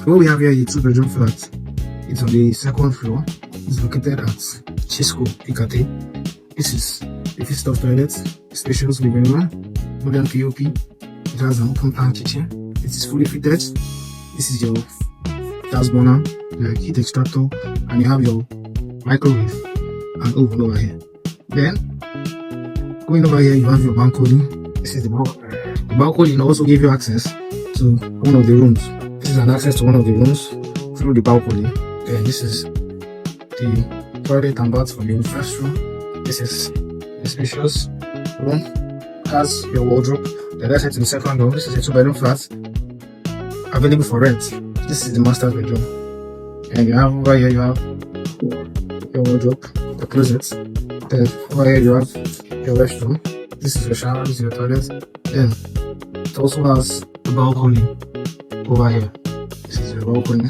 What we have here is a 2-bedroom flat. It's on the second floor. It's located at Chisco, Ikate. This is the fifth toilet, spacious living room, modern POP. It has an open plan kitchen. It is fully fitted. This is your gas burner, the heat extractor, and you have your microwave and oven over here. Then, going over here, you have your balcony. This is the balcony. The balcony will also give you access to one of the rooms. This is an access to one of the rooms through the balcony. Then this is the toilet and bath for the first room. This is the spacious room. It has your wardrobe. Then let's head to the second room. This is a 2-bedroom flat available for rent. This is the master bedroom. And you have over here, you have your wardrobe, the closet. Then over here, you have your restroom. This is your shower, this is your toilet. Then it also has the balcony over here. This is your balcony.